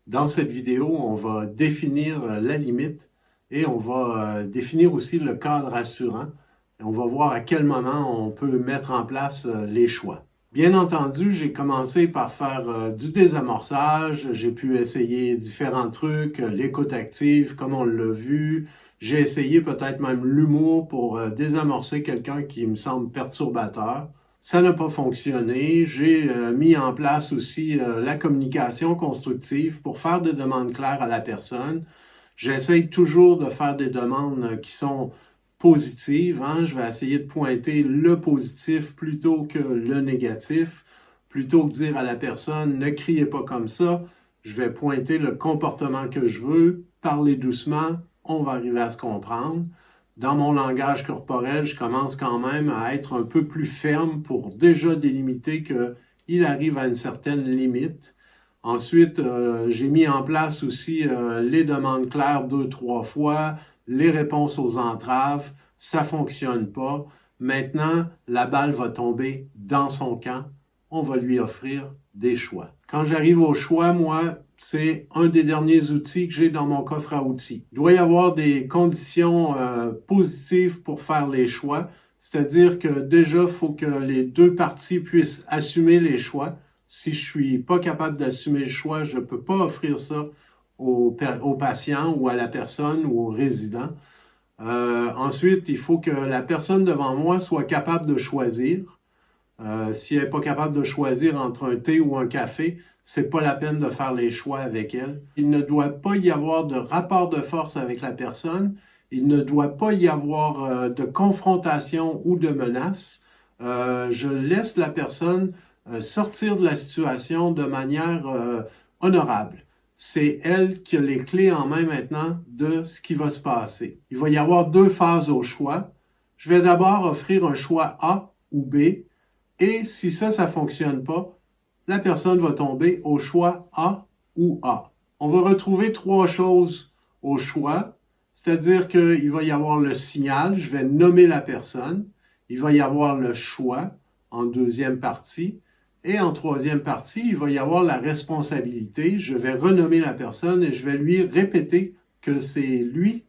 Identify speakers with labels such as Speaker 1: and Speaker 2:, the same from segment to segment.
Speaker 1: Dans cette vidéo, on va définir la limite et on va définir aussi le cadre rassurant. Et on va voir à quel moment on peut mettre en place les choix. Bien entendu, j'ai commencé par faire du désamorçage. J'ai pu essayer différents trucs, l'écoute active, comme on l'a vu. J'ai essayé peut-être même l'humour pour désamorcer quelqu'un qui me semble perturbateur. Ça n'a pas fonctionné. J'ai mis en place aussi la communication constructive pour faire des demandes claires à la personne. J'essaye toujours de faire des demandes qui sont positives. Je vais essayer de pointer le positif plutôt que le négatif. Plutôt que de dire à la personne « ne criez pas comme ça », je vais pointer le comportement que je veux, parler doucement, on va arriver à se comprendre. Dans mon langage corporel, je commence quand même à être un peu plus ferme pour déjà délimiter qu'il arrive à une certaine limite. Ensuite, j'ai mis en place aussi les demandes claires 2-3 fois, les réponses aux entraves. Ça fonctionne pas. Maintenant, la balle va tomber dans son camp. On va lui offrir des choix. Quand j'arrive au choix, moi, c'est un des derniers outils que j'ai dans mon coffre à outils. Il doit y avoir des conditions positives pour faire les choix, c'est-à-dire que déjà, il faut que les deux parties puissent assumer les choix. Si je suis pas capable d'assumer le choix, je ne peux pas offrir ça au patient ou à la personne ou au résident. Ensuite, il faut que la personne devant moi soit capable de choisir. Si elle n'est pas capable de choisir entre un thé ou un café, c'est pas la peine de faire les choix avec elle. Il ne doit pas y avoir de rapport de force avec la personne. Il ne doit pas y avoir de confrontation ou de menace. Je laisse la personne sortir de la situation de manière honorable. C'est elle qui a les clés en main maintenant de ce qui va se passer. Il va y avoir deux phases au choix. Je vais d'abord offrir un choix A ou B. Et si ça ne fonctionne pas, la personne va tomber au choix A ou A. On va retrouver trois choses au choix, c'est-à-dire qu'il va y avoir le signal, je vais nommer la personne, il va y avoir le choix en deuxième partie, et en troisième partie, il va y avoir la responsabilité, je vais renommer la personne et je vais lui répéter que c'est lui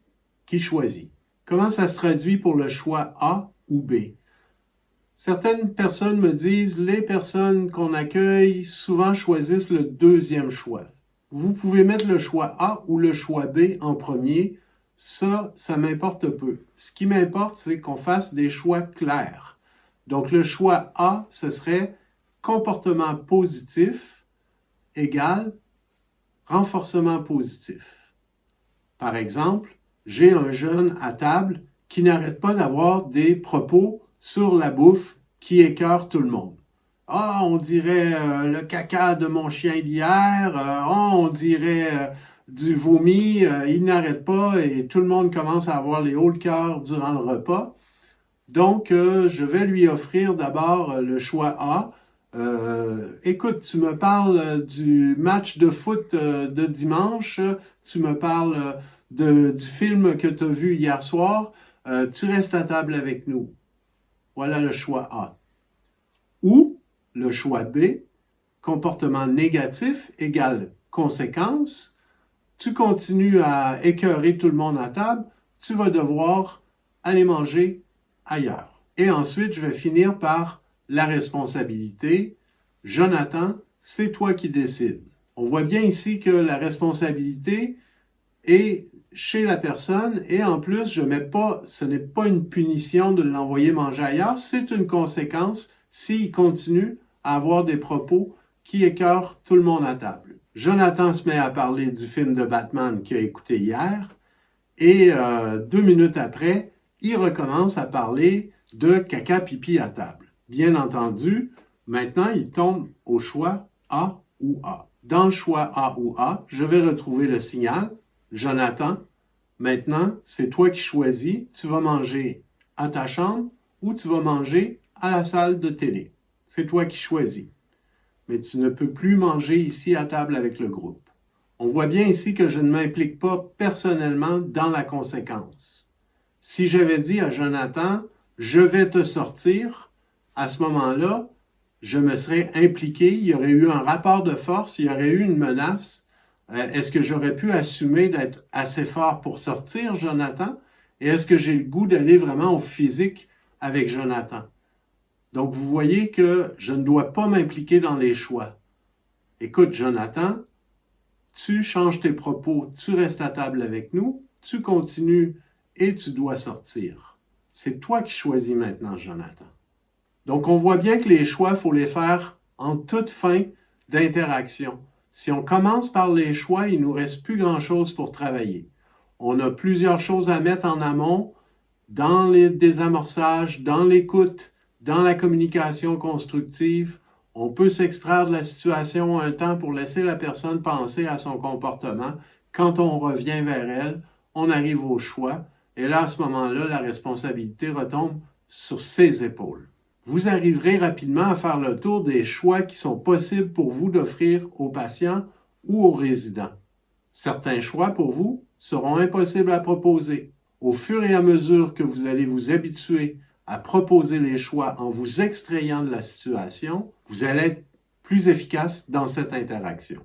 Speaker 1: qui choisit. Comment ça se traduit pour le choix A ou B? Certaines personnes me disent, les personnes qu'on accueille souvent choisissent le deuxième choix. Vous pouvez mettre le choix A ou le choix B en premier. Ça m'importe peu. Ce qui m'importe, c'est qu'on fasse des choix clairs. Donc, le choix A, ce serait comportement positif égale renforcement positif. Par exemple, j'ai un jeune à table qui n'arrête pas d'avoir des propos sur la bouffe qui écœure tout le monde. Ah, on dirait le caca de mon chien d'hier, on dirait du vomi, il n'arrête pas et tout le monde commence à avoir les hauts le cœur durant le repas. Donc, je vais lui offrir d'abord le choix A. Écoute, tu me parles du match de foot de dimanche, tu me parles du film que tu as vu hier soir, tu restes à table avec nous. Voilà le choix A. Ou le choix B, comportement négatif égale conséquence. Tu continues à écœurer tout le monde à table, tu vas devoir aller manger ailleurs. Et ensuite, je vais finir par la responsabilité. Jonathan, c'est toi qui décides. On voit bien ici que la responsabilité est chez la personne et en plus, ce n'est pas une punition de l'envoyer manger ailleurs, c'est une conséquence s'il continue à avoir des propos qui écœurent tout le monde à table. Jonathan se met à parler du film de Batman qu'il a écouté hier et 2 minutes après, il recommence à parler de caca pipi à table. Bien entendu, maintenant, il tombe au choix A ou A. Dans le choix A ou A, je vais retrouver le signal. Jonathan, maintenant, c'est toi qui choisis. Tu vas manger à ta chambre ou tu vas manger à la salle de télé. C'est toi qui choisis. Mais tu ne peux plus manger ici à table avec le groupe. On voit bien ici que je ne m'implique pas personnellement dans la conséquence. Si j'avais dit à Jonathan, je vais te sortir, à ce moment-là, je me serais impliqué, il y aurait eu un rapport de force, il y aurait eu une menace. Est-ce que j'aurais pu assumer d'être assez fort pour sortir, Jonathan? Et est-ce que j'ai le goût d'aller vraiment au physique avec Jonathan? Donc, vous voyez que je ne dois pas m'impliquer dans les choix. Écoute, Jonathan, tu changes tes propos, tu restes à table avec nous, tu continues et tu dois sortir. C'est toi qui choisis maintenant, Jonathan. Donc, on voit bien que les choix, il faut les faire en toute fin d'interaction. Si on commence par les choix, il ne nous reste plus grand-chose pour travailler. On a plusieurs choses à mettre en amont dans les désamorçages, dans l'écoute, dans la communication constructive. On peut s'extraire de la situation un temps pour laisser la personne penser à son comportement. Quand on revient vers elle, on arrive au choix. Et là, à ce moment-là, la responsabilité retombe sur ses épaules. Vous arriverez rapidement à faire le tour des choix qui sont possibles pour vous d'offrir aux patients ou aux résidents. Certains choix pour vous seront impossibles à proposer. Au fur et à mesure que vous allez vous habituer à proposer les choix en vous extrayant de la situation, vous allez être plus efficace dans cette interaction.